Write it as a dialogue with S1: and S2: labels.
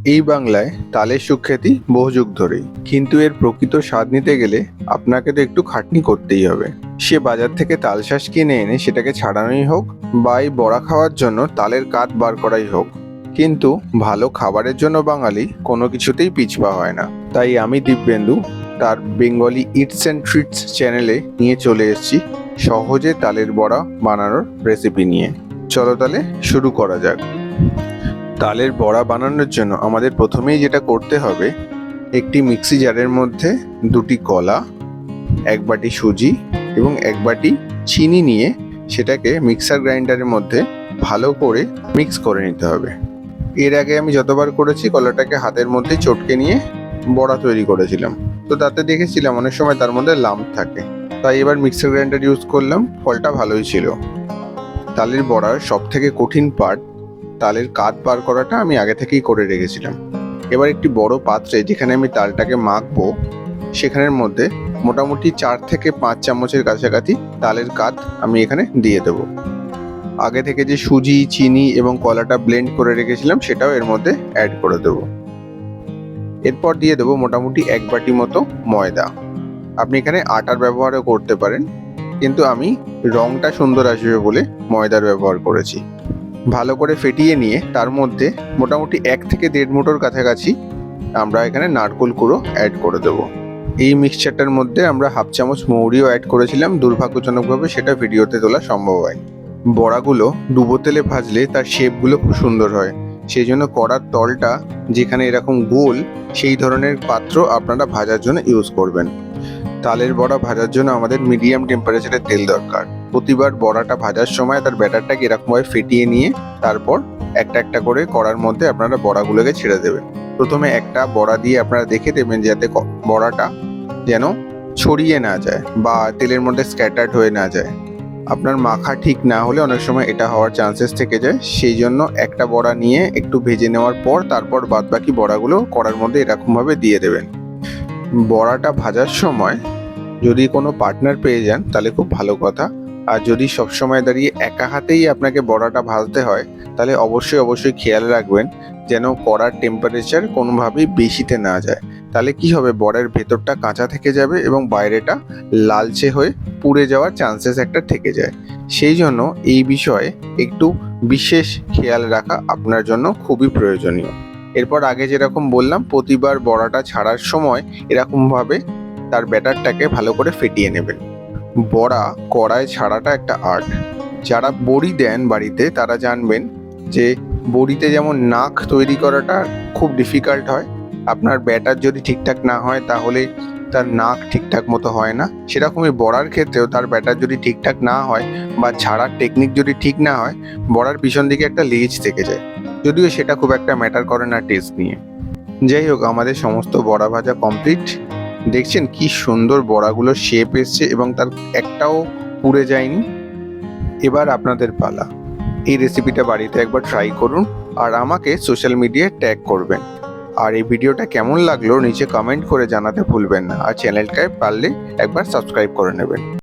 S1: এই বাংলায় তালের সুখ্যাতি বহু যুগ ধরেই, কিন্তু এর প্রকৃত স্বাদ নিতে গেলে আপনাকে তো একটু খাটনি করতেই হবে। সে বাজার থেকে তালশাঁস কিনে এনে সেটাকে ছাড়ানোই হোক, বা এই বড়া খাওয়ার জন্য তালের কাঠ বার করাই হোক, কিন্তু ভালো খাবারের জন্য বাঙালি কোনো কিছুতেই পিছপা হয় না। তাই আমি দিব্যেন্দু তার বেঙ্গলি ইটস অ্যান্ড ট্রিটস চ্যানেলে নিয়ে চলে এসেছি সহজে তালের বড়া বানানোর রেসিপি নিয়ে। চলো তাহলে শুরু করা যাক। তালের বড়া বানানোর জন্য আমাদের প্রথমেই যেটা করতে হবে, একটি মিক্সি জারের মধ্যে দুটি কলা, এক বাটি সুজি এবং এক বাটি চিনি নিয়ে সেটাকে মিক্সার গ্রাইন্ডারের মধ্যে ভালো করে মিক্স করে নিতে হবে। এর আগে আমি যতবার করেছি কলাটাকে হাতের মধ্যে চটকে নিয়ে বড়া তৈরি করেছিলাম, তো তাতে দেখেছিলাম অনেক সময় তার মধ্যে লাম্প থাকে। তাই এবার মিক্সার গ্রাইন্ডার ইউজ করলাম, ফলটা ভালোই ছিল। তালের বড়ার সব থেকে কঠিন পার্ট তালের কাঠ বার করাটা আমি আগে থেকেই করে রেখেছিলাম। এবার একটি বড় পাত্রে যেখানে আমি তালটাকে মাখবো, সেখানের মধ্যে মোটামুটি 4 থেকে 5 চামচের কাছাকাছি তালের কাঠ আমি এখানে দিয়ে দেবো। আগে থেকে যে সুজি, চিনি এবং কলাটা ব্লেন্ড করে রেখেছিলাম সেটাও এর মধ্যে অ্যাড করে দেবো। এরপর দিয়ে দেবো মোটামুটি 1 বাটি মতো ময়দা। আপনি এখানে আটার ব্যবহারও করতে পারেন, কিন্তু আমি রংটা সুন্দর আসবে বলে ময়দার ব্যবহার করেছি। ভালো করে ফেটিয়ে নিয়ে তার মধ্যে মোটামুটি 1 থেকে 1.5 মুঠোর কাছাকাছি আমরা এখানে নারকেল কুড়ো অ্যাড করে দেবো। এই মিক্সচারটার মধ্যে আমরা হাফ চামচ মৌরিও অ্যাড করেছিলাম, দুর্ভাগ্যজনকভাবে সেটা ভিডিওতে তোলা সম্ভব হয়নি। বড়াগুলো ডুবো তেলে ভাজলে তার শেপগুলো খুব সুন্দর হয়, সেই জন্য কড়ার তলটা যেখানে এরকম গোল, সেই ধরনের পাত্র আপনারা ভাজার জন্য ইউজ করবেন। তালের বড়া ভাজার জন্য আমাদের মিডিয়াম টেম্পারেচারে তেল দরকার। প্রতিবার বড়াটা ভাজার সময় তার ব্যাটারটাকে এরকমভাবে ফেটিয়ে নিয়ে তারপর একটা একটা করে কড়ার মধ্যে আপনারা বড়াগুলোকে ছেড়ে দেবেন। প্রথমে একটা বড়া দিয়ে আপনারা দেখে দেবেন যাতে বড়াটা যেন ছড়িয়ে না যায় বা তেলের মধ্যে স্ক্যাটার্ড হয়ে না যায়। আপনার মাখা ঠিক না হলে অনেক সময় এটা হওয়ার চান্সেস থেকে যায়, সেই জন্য একটা বড়া নিয়ে একটু ভেজে নেওয়ার পর তারপর বাদবাকি বড়াগুলো কড়ার মধ্যে এরকমভাবে দিয়ে দেবেন। বড়াটা ভাজার সময় যদি কোনো পার্টনার পেয়ে যান তাহলে খুব ভালো কথা, আর যদি সবসময় দাঁড়িয়ে একা হাতেই আপনাকে বড়াটা ভাজতে হয় তাহলে অবশ্যই খেয়াল রাখবেন যেন কড়ার টেম্পারেচার কোনোভাবেই বেশিতে না যায়। তাহলে কি হবে, বড়ার ভেতরটা কাঁচা থেকে যাবে এবং বাইরেটা লালচে হয়ে পুড়ে যাওয়ার চান্সেস একটা থেকে যায়। সেই জন্য এই বিষয়ে একটু বিশেষ খেয়াল রাখা আপনার জন্য খুবই প্রয়োজনীয়। এরপর আগে যেরকম বললাম, প্রতিবার বড়াটা ছাড়ার সময় এরকমভাবে তার ব্যাটারটাকে ভালো করে ফেটিয়ে নেবেন। বড়া কড়ায় ছাড়াটা একটা আর্ট। যারা বড়ি দেন বাড়িতে তারা জানবেন যে বড়িতে যেমন নাক তৈরি করাটা খুব ডিফিকাল্ট হয়, আপনার ব্যাটার যদি ঠিকঠাক না হয় তাহলে তার নাক ঠিকঠাক মতো হয় না। সেরকমই বড়ার ক্ষেত্রেও তার ব্যাটার যদি ঠিকঠাক না হয় বা ছাড়ার টেকনিক যদি ঠিক না হয়, বড়ার পিছন দিকে একটা লেজ থেকে যায়, যদিও সেটা খুব একটা ম্যাটার করে না টেস্ট নিয়ে। যাই হোক, আমাদের সমস্ত বড়া ভাজা কমপ্লিট। দেখছেন কি সুন্দর বড়াগুলোর শেপ এসছে এবং তার একটাও পুড়ে যায়নি। এবার আপনাদের পালা। এই রেসিপিটা বাড়িতে একবার ট্রাই করুন আর আমাকে সোশ্যাল মিডিয়ায় ট্যাগ করবেন। আর এই ভিডিওটা কেমন লাগলো নিচে কমেন্ট করে জানাতে ভুলবেন না, আর চ্যানেলটায় পারলে একবার সাবস্ক্রাইব করে নেবেন।